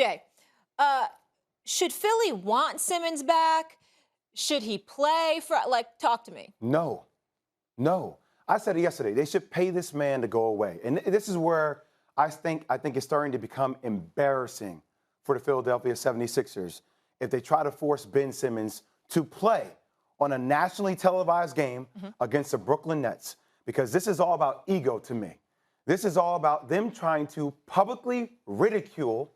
Jay, should Philly want Simmons back? Should he play for, talk to me. No. I said it yesterday. They should pay this man to go away. And this is where I think it's starting to become embarrassing for the Philadelphia 76ers if they try to force Ben Simmons to play on a nationally televised game against the Brooklyn Nets, because this is all about ego to me. This is all about them trying to publicly ridicule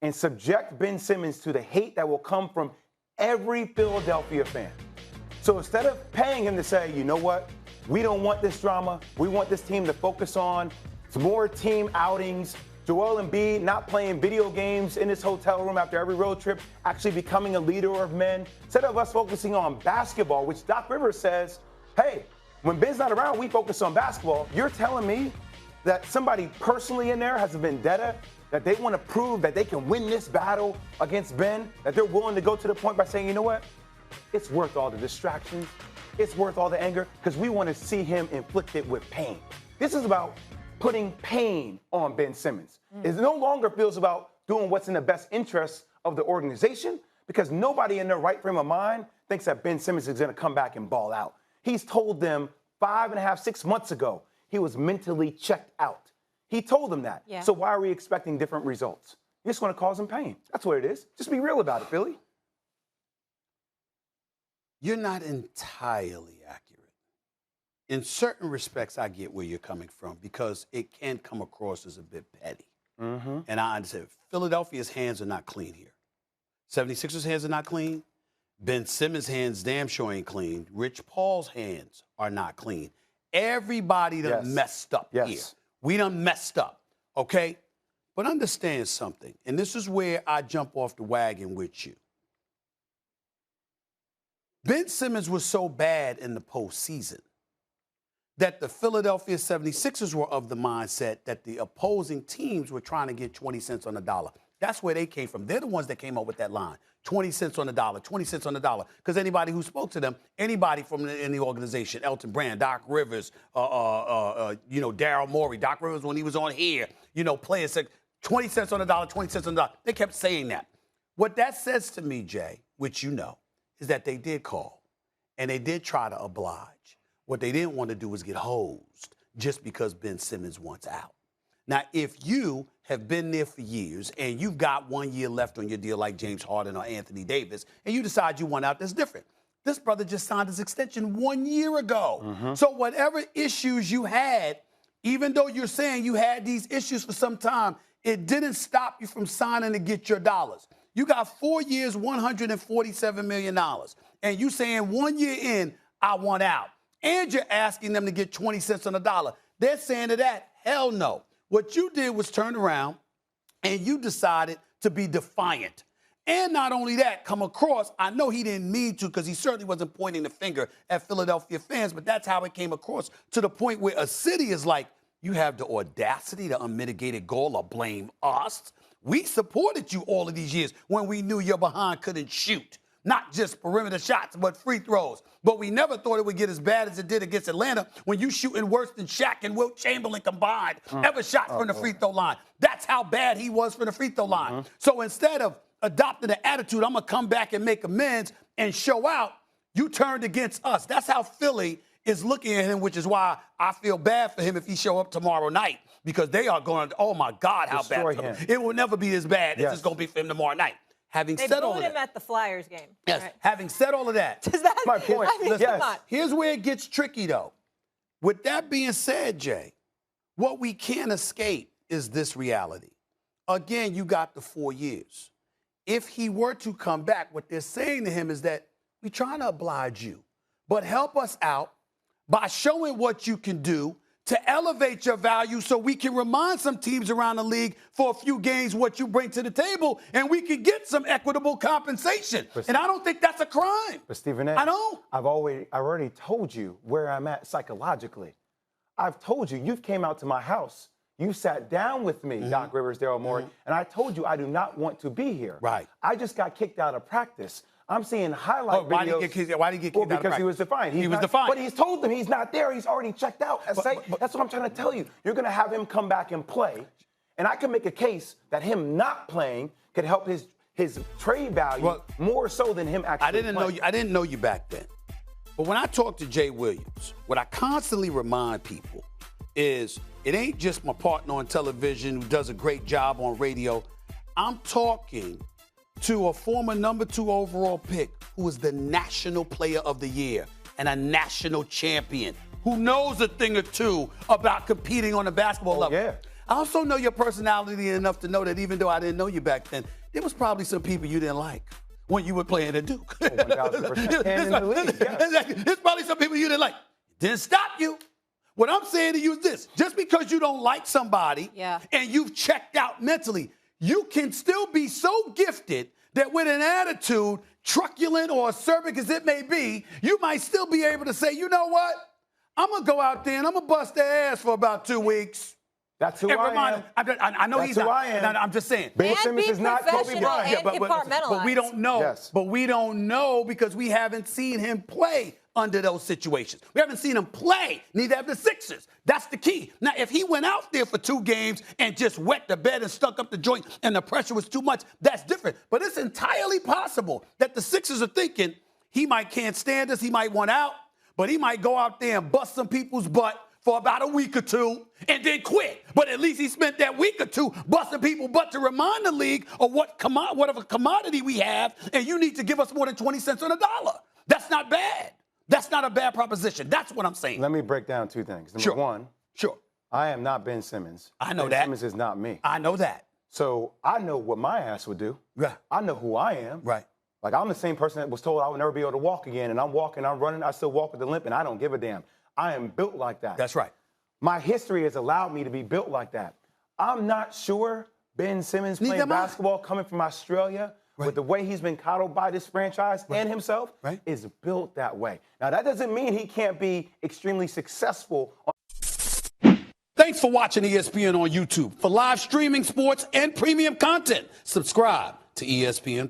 and subject Ben Simmons to the hate that will come from every Philadelphia fan. So instead of paying him to say, you know what, we don't want this drama, we want this team to focus on some more team outings, Joel Embiid not playing video games in his hotel room after every road trip, actually becoming a leader of men. Instead of us focusing on basketball, which Doc Rivers says, hey, when Ben's not around, we focus on basketball. You're telling me that somebody personally in there has a vendetta, that they want to prove that they can win this battle against Ben, that they're willing to go to the point by saying, you know what, it's worth all the distractions, it's worth all the anger, because we want to see him inflicted with pain. This is about putting pain on Ben Simmons. It no longer feels about doing what's in the best interest of the organization, because nobody in their right frame of mind thinks that Ben Simmons is going to come back and ball out. He's told them 5.5, 6 months ago he was mentally checked out. He told them that. Yeah. So why are we expecting different results? You're just going to cause him pain. That's what it is. Just be real about it, Philly. You're not entirely accurate. In certain respects, I get where you're coming from, because it can come across as a bit petty. And I understand. Philadelphia's hands are not clean here. 76ers' hands are not clean. Ben Simmons' hands damn sure ain't clean. Rich Paul's hands are not clean. Everybody done messed up here. We done messed up, okay? But understand something, and this is where I jump off the wagon with you. Ben Simmons was so bad in the postseason that the Philadelphia 76ers were of the mindset that the opposing teams were trying to get 20 cents on the dollar. That's where they came from. They're the ones that came up with that line, 20 cents on the dollar, 20 cents on the dollar. Because anybody who spoke to them, anybody from in the organization, Elton Brand, Doc Rivers, Daryl Morey, Doc Rivers when he was on here, players said 20 cents on the dollar, 20 cents on the dollar. They kept saying that. What that says to me, Jay, which you know, is that they did call and they did try to oblige. What they didn't want to do was get hosed just because Ben Simmons wants out. Now, if you have been there for years and you've got 1 year left on your deal like James Harden or Anthony Davis, and you decide you want out, that's different. This brother just signed his extension 1 year ago. So whatever issues you had, even though you're saying you had these issues for some time, it didn't stop you from signing to get your dollars. You got 4 years, $147 million. And you saying 1 year in, I want out. And you're asking them to get 20 cents on the dollar. They're saying to that, hell no. What you did was turn around and you decided to be defiant. And not only that, come across, I know he didn't mean to, because he certainly wasn't pointing the finger at Philadelphia fans, but that's how it came across, to the point where a city is like, you have the audacity, the unmitigated goal of blame us. We supported you all of these years when we knew your behind couldn't shoot. Not just perimeter shots, but free throws. But we never thought it would get as bad as it did against Atlanta when you shooting worse than Shaq and Wilt Chamberlain combined ever shot from the free throw line. That's how bad he was from the free throw line. So instead of adopting the attitude, I'm going to come back and make amends and show out, you turned against us. That's how Philly is looking at him, which is why I feel bad for him if he show up tomorrow night, because they are going, oh, my God, how destroy bad. Him. It will never be as bad as it's going to be for him tomorrow night. Having They said all booed of him that, at the Flyers game. yes. Right. Having said all of that, Does that my point? I mean, come on. here's where it gets tricky, though. With that being said, Jay, what we can't escape is this reality. Again, you got the 4 years. If he were to come back, what they're saying to him is that we're trying to oblige you, but help us out by showing what you can do to elevate your value so we can remind some teams around the league for a few games what you bring to the table, and we can get some equitable compensation. And I don't think that's a crime. But Stephen A., I don't. I've already told you where I'm at psychologically. I've told you, you've came out to my house. You sat down with me, Doc Rivers, Daryl Morey, and I told you I do not want to be here. Right. I just got kicked out of practice. I'm seeing highlight videos. Why did he get kicked out of Because practice? he was defiant. He was defiant. But he's told them he's not there. He's already checked out. That's what I'm trying to tell you. You're going to have him come back and play. And I can make a case that him not playing could help his trade value more so than him actually. I didn't know you back then. But when I talk to Jay Williams, what I constantly remind people is it ain't just my partner on television who does a great job on radio. I'm talking to a former number 2 overall pick who was the National Player of the Year and a national champion who knows a thing or two about competing on the basketball level. Yeah. I also know your personality enough to know that even though I didn't know you back then, there was probably some people you didn't like when you were playing at Duke. 1,000%. And in the league, yeah. There's probably some people you didn't like. Didn't stop you. What I'm saying to you is this. Just because you don't like somebody and you've checked out mentally, you can still be so gifted that with an attitude, truculent or acerbic as it may be, you might still be able to say, you know what? I'm going to go out there and I'm going to bust their ass for about 2 weeks. That's who I am. I know he's not. I am. I'm just saying. Ben Simmons is not Kobe Bryant. But we don't know. Yes. But we don't know because we haven't seen him play under those situations. We haven't seen him play. Neither have the Sixers. That's the key. Now, if he went out there for 2 games and just wet the bed and stuck up the joint and the pressure was too much, that's different. But it's entirely possible that the Sixers are thinking he can't stand us, he might want out, but he might go out there and bust some people's butt for about a week or 2 and then quit. But at least he spent that week or 2 busting people's butt to remind the league of whatever commodity we have, and you need to give us more than 20 cents on the dollar. That's not bad. That's not a bad proposition. That's what I'm saying. Let me break down 2 things. Number one, I am not Ben Simmons. I know Ben that. Simmons is not me. I know that. So I know what my ass would do. Right. I know who I am. Right. Like, I'm the same person that was told I would never be able to walk again, and I'm walking, I'm running, I still walk with a limp, and I don't give a damn. I am built like that. That's right. My history has allowed me to be built like that. I'm not sure Ben Simmons playing basketball coming from Australia with the way he's been coddled by this franchise and himself is built that way. Now, that doesn't mean he can't be extremely successful. Thanks for watching ESPN on YouTube. For live streaming sports and premium content, subscribe to ESPN+.